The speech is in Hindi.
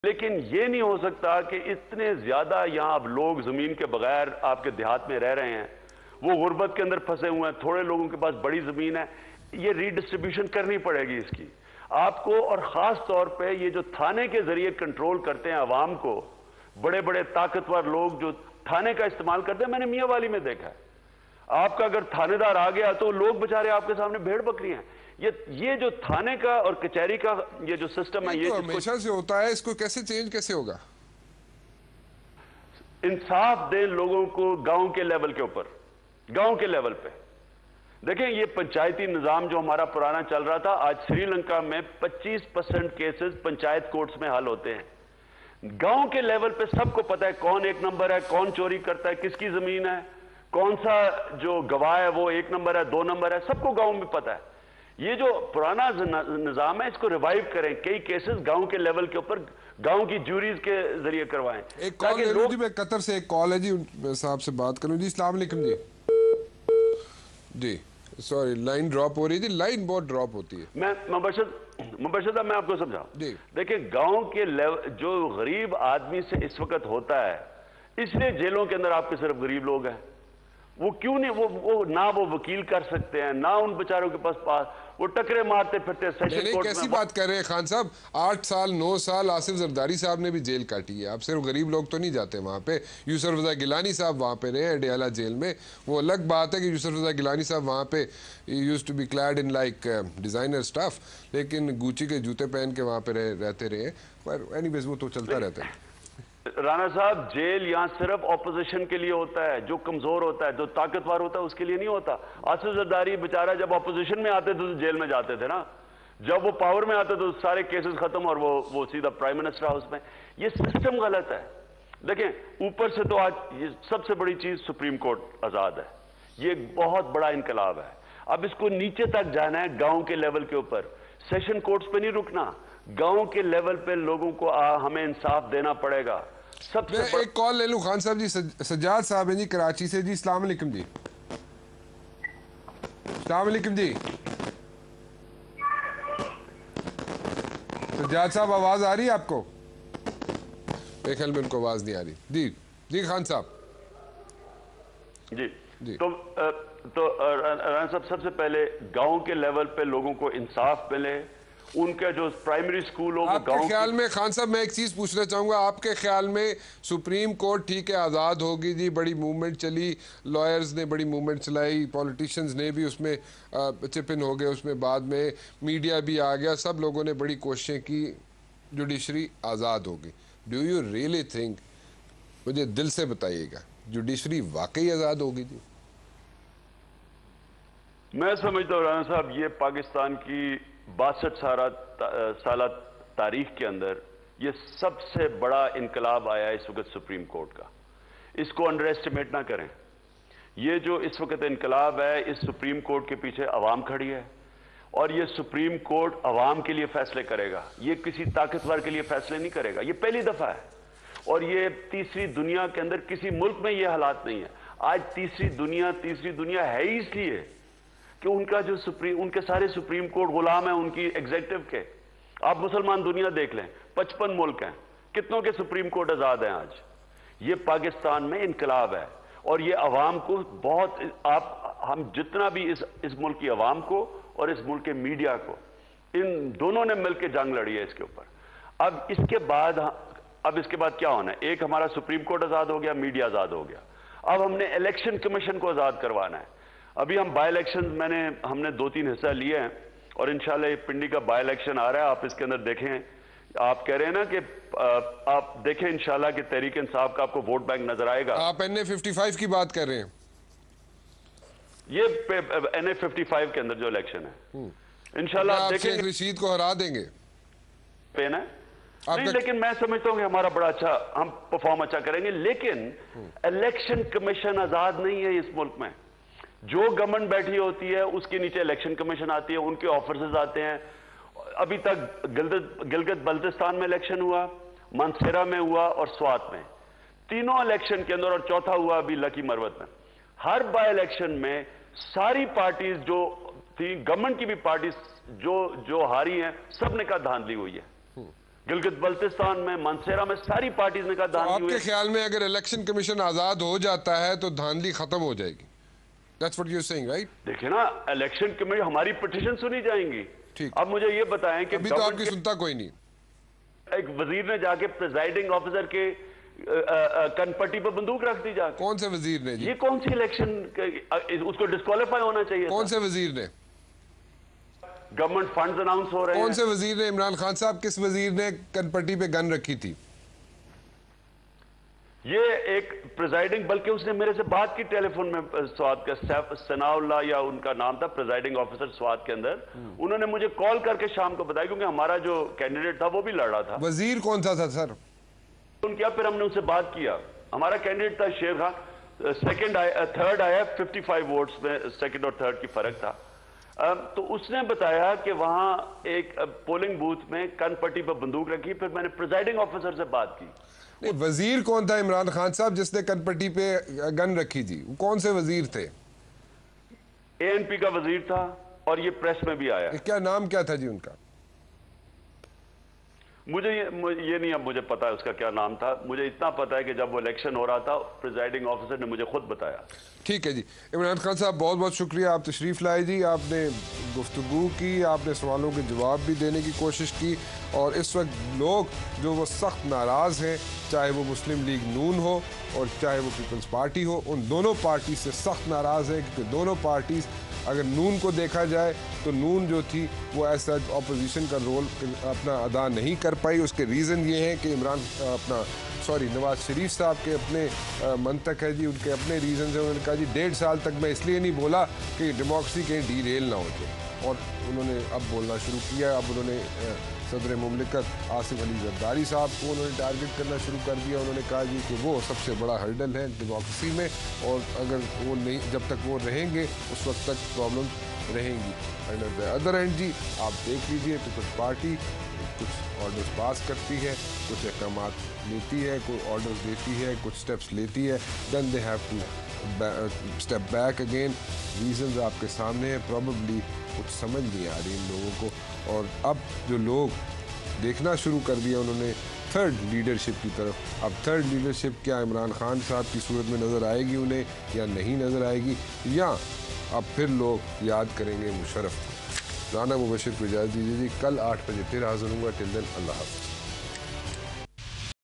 लेकिन ये नहीं हो सकता कि इतने ज्यादा यहां अब लोग जमीन के बगैर आपके देहात में रह रहे हैं, वो गुर्बत के अंदर फंसे हुए हैं, थोड़े लोगों के पास बड़ी जमीन है, ये रीडिस्ट्रीब्यूशन करनी पड़ेगी इसकी आपको। और खास तौर पे ये जो थाने के जरिए कंट्रोल करते हैं अवाम को, बड़े बड़े ताकतवर लोग जो थाने का इस्तेमाल करते हैं, मैंने मियां वाली में देखा है, आपका अगर थानेदार आ गया तो लोग बेचारे आपके सामने भेड़ बकरी हैं। ये जो थाने का और कचहरी का ये जो सिस्टम है, ये तो हमेशा से होता है, इसको कैसे चेंज कैसे होगा? इंसाफ दें लोगों को गांव के लेवल के ऊपर, गांव के लेवल पे देखें। ये पंचायती निजाम जो हमारा पुराना चल रहा था, आज श्रीलंका में 25% केसेस पंचायत कोर्ट्स में हल होते हैं। गांव के लेवल पे सबको पता है कौन एक नंबर है, कौन चोरी करता है, किसकी जमीन है, कौन सा जो गवाह है वो एक नंबर है, दो नंबर है, सबको गांव में पता है। ये जो पुराना निजाम है इसको रिवाइव करें, कई केसेस गांव के लेवल के ऊपर गांव की जूरीज के जरिए करवाएं। एक कॉल ले लूं जी, मैं कतर से एक कॉल है जी, साहब से बात करूं जी। अस्सलाम वालेकुम जी। जी सॉरी, लाइन ड्रॉप हो रही थी, लाइन बहुत ड्रॉप होती है। मैं मुबशर मैं आपको समझाऊं। देखिए गांव के लेवल जो गरीब आदमी से इस वक्त होता है, इसलिए जेलों के अंदर आपके सिर्फ गरीब लोग हैं। वो क्यों नहीं, वो ना वो वकील कर सकते हैं, ना उन बेचारों के पास वो टकरे मारते फिरते सेशन कोर्ट में। कैसी बात कर रहे हैं खान साहब, 8 साल 9 साल आसिफ जरदारी साहब ने भी जेल काटी है। आप सिर्फ गरीब लोग तो नहीं जाते वहाँ पे। यूसुफ रजा गिलानी साहब वहाँ पे रहे अडियाला जेल में। वो अलग बात है कि यूसुफ रजा गिलानी साहब वहाँ पे used to be clad in like designer stuff, लेकिन गुची के जूते पहन के वहाँ पे रहते रहे। पर एनीवेज वो तो चलता रहता है। राणा साहब, जेल यहां सिर्फ ऑपोजिशन के लिए होता है, जो कमजोर होता है, जो ताकतवर होता है, उसके लिए नहीं होता। आसिफ जरदारी बेचारा जब ऑपोजिशन में आते थे तो जेल में जाते थे ना, जब वो पावर में आते तो सारे केसेस खत्म और वो सीधा प्राइम मिनिस्टर हाउस में। ये सिस्टम गलत है। देखें ऊपर से तो आज ये सबसे बड़ी चीज सुप्रीम कोर्ट आजाद है, ये एक बहुत बड़ा इनकलाब है। अब इसको नीचे तक जाना है, गांव के लेवल के ऊपर, सेशन कोर्ट्स पे नहीं रुकना, गांव के लेवल पे लोगों को हमें इंसाफ देना पड़ेगा। मैं एक कॉल ले लूं खान साहब जी। सज्जाद साहब हैं जी कराची से जी। अस्सलाम वालेकुम जी। अस्सलाम वालेकुम जी। सज्जाद साहब आवाज आ रही है आपको? मेरे ख्याल में उनको आवाज नहीं आ रही। जी जी खान साहब जी जी। तो राणा साहब, सबसे पहले गांव के लेवल पे लोगों को इंसाफ मिले, उनका जो प्राइमरी स्कूल हो वो गांव। आपके ख्याल में खान साहब, मैं एक चीज पूछना चाहूंगा, आपके ख्याल में सुप्रीम कोर्ट ठीक है आज़ाद होगी जी, बड़ी मूवमेंट चली, लॉयर्स ने बड़ी मूवमेंट चलाई, पॉलिटिशियंस ने भी उसमें चिप इन हो गए, उसमें बाद में मीडिया भी आ गया, सब लोगों ने बड़ी कोशिशें की, जुडिशरी आज़ाद होगी। डू यू रियली थिंक, मुझे दिल से बताइएगा, जुडिशरी वाकई आज़ाद होगी जी? मैं समझता हूँ राणा साहब, ये पाकिस्तान की 62 साल तारीख के अंदर ये सबसे बड़ा इनकलाब आया है इस वक्त सुप्रीम कोर्ट का। इसको अंडर एस्टिमेट ना करें। ये जो इस वक्त इनकलाब है, इस सुप्रीम कोर्ट के पीछे अवाम खड़ी है और ये सुप्रीम कोर्ट अवाम के लिए फैसले करेगा, ये किसी ताकतवर के लिए फैसले नहीं करेगा। ये पहली दफा है और ये तीसरी दुनिया के अंदर किसी मुल्क में ये हालात नहीं है। आज तीसरी दुनिया है ही इसलिए कि उनका जो उनके सारे सुप्रीम कोर्ट गुलाम है उनकी एग्जीक्यूटिव के। आप मुसलमान दुनिया देख लें, 55 मुल्क हैं, कितनों के सुप्रीम कोर्ट आजाद हैं आज। ये पाकिस्तान में इनकलाब है और ये अवाम को बहुत, हम जितना भी इस मुल्क की अवाम को और इस मुल्क के मीडिया को, इन दोनों ने मिलकर जंग लड़ी है इसके ऊपर। अब इसके बाद क्या होना है? एक हमारा सुप्रीम कोर्ट आजाद हो गया, मीडिया आजाद हो गया, अब हमने इलेक्शन कमीशन को आजाद करवाना है। अभी हम बाई इलेक्शन हमने 2-3 हिस्सा लिए हैं और इंशाल्लाह ये पिंडी का बाई इलेक्शन आ रहा है, आप इसके अंदर देखें। आप कह रहे हैं ना कि आप देखें इंशाल्लाह कि तहरीक इंसाफ का आपको वोट बैंक नजर आएगा। आप NA-55 की बात कर रहे हैं? ये NA-55 के अंदर जो इलेक्शन है इंशाल्लाह आप देखेंगे, रशीद को हरा देंगे पेन है नहीं, लेकिन मैं समझता हूं कि हमारा बड़ा अच्छा, हम परफॉर्म अच्छा करेंगे। लेकिन इलेक्शन कमीशन आजाद नहीं है इस मुल्क में। जो गवर्नमेंट बैठी होती है उसके नीचे इलेक्शन कमीशन आती है, उनके ऑफिसर्स आते हैं। अभी तक गिलगित बल्तिस्तान में इलेक्शन हुआ, मानसेरा में हुआ और स्वात में, तीनों इलेक्शन के अंदर, और चौथा हुआ अभी लकी मरवत में। हर बाय इलेक्शन में सारी पार्टीज जो थी, गवर्नमेंट की भी पार्टीज जो हारी हैं, सब ने कहा धांधली हुई है। गिलगित बल्तिस्तान में, मानसेरा में सारी पार्टीज ने कहा धांधली हुई। आपके ख्याल में अगर इलेक्शन कमीशन आजाद हो जाता है तो धांधली खत्म हो जाएगी? That's what you're saying, right? देखिए ना, इलेक्शन कमीशन, हमारी पिटीशन सुनी जाएंगी। ठीक। अब मुझे ये बताएं कि अभी तो आपकी सुनता कोई नहीं। एक वजीर ने जाके प्रिजाइडिंग ऑफिसर के कनपट्टी पर बंदूक रख दी जाके। कौन से वजीर ने जी? ये कौन सी इलेक्शन, उसको डिस्क्वालीफाई होना चाहिए। कौन से वजीर ने? गवर्नमेंट फंड्स अनाउंस हो रहे हैं। कौन से वजीर ने? इमरान खान साहब किस वजीर ने कनपट्टी पे गन रखी थी? ये एक प्रिजाइडिंग, बल्कि उसने मेरे से बात की टेलीफोन में, स्वाद का सनाउल्लाह या उनका नाम था, प्रिजाइडिंग ऑफिसर स्वाद के अंदर। उन्होंने मुझे कॉल करके शाम को बताया, क्योंकि हमारा जो कैंडिडेट था वो भी लड़ रहा था। वजीर कौन सा था सर? क्या फिर हमने उनसे बात किया। हमारा कैंडिडेट था शेर खान, थर्ड आया 55 वोट्स में, सेकंड और थर्ड की फर्क था। तो उसने बताया कि वहां एक पोलिंग बूथ में कनपट्टी पर बंदूक रखी। फिर मैंने प्रिजाइडिंग ऑफिसर से बात की। नहीं, वजीर कौन था इमरान खान साहब जिसने कनपट्टी पे गन रखी थी? कौन से वजीर थे? एएनपी का वजीर था, और ये प्रेस में भी आया। क्या नाम क्या था जी उनका? मुझे ये नहीं अब मुझे पता है उसका क्या नाम था। मुझे इतना पता है कि जब वो इलेक्शन हो रहा था, प्रिजाइडिंग ऑफिसर ने मुझे खुद बताया। ठीक है जी। इमरान खान साहब, बहुत बहुत शुक्रिया, आप तशरीफ़ लाए जी। आपने गुफ्तगू की, आपने सवालों के जवाब भी देने की कोशिश की। और इस वक्त लोग जो वो सख्त नाराज़ हैं, चाहे वो मुस्लिम लीग नून हो और चाहे वो पीपल्स पार्टी हो, उन दोनों पार्टी से सख्त नाराज़ है, क्योंकि दोनों पार्टीज़, अगर नून को देखा जाए तो नून जो थी वो ऐसा अपोजिशन का रोल अपना अदा नहीं कर पाई। उसके रीज़न ये हैं कि नवाज शरीफ साहब के अपने मंतक है जी, उनके अपने रीज़न है। उन्होंने कहा जी 1.5 साल तक मैं इसलिए नहीं बोला कि डेमोक्रेसी कहीं डीरेल ना हो जाए, और उन्होंने अब बोलना शुरू किया। अब उन्होंने सदर मुमलिकत आसिफ अली जरदारी साहब को उन्होंने टारगेट करना शुरू कर दिया। उन्होंने कहा जी कि वो सबसे बड़ा हर्डल है डेमोक्रेसी में, और अगर वो नहीं, जब तक वो रहेंगे उस वक्त तक प्रॉब्लम रहेंगी। And at the other end जी, आप देख लीजिए, पीपल्स पार्टी कुछ ऑर्डर्स पास करती है, कुछ अहकाम लेती है, कोई ऑर्डर्स देती है, कुछ स्टेप्स लेती है, then they have to step back again. Reasons आपके सामने है, प्रॉबली कुछ समझ नहीं आ रही इन लोगों को। और अब जो लोग देखना शुरू कर दिया उन्होंने थर्ड लीडरशिप की तरफ। अब थर्ड लीडरशिप क्या इमरान खान साहब की सूरत में नज़र आएगी उन्हें या नहीं नज़र आएगी, या अब फिर लोग याद करेंगे मुशर्रफ को। राना मुबशिर को इजाज़त दीजिए जी। कल 8 बजे फिर हाज़िर हूँगा। टिल देन अल्लाह हाफ़िज़।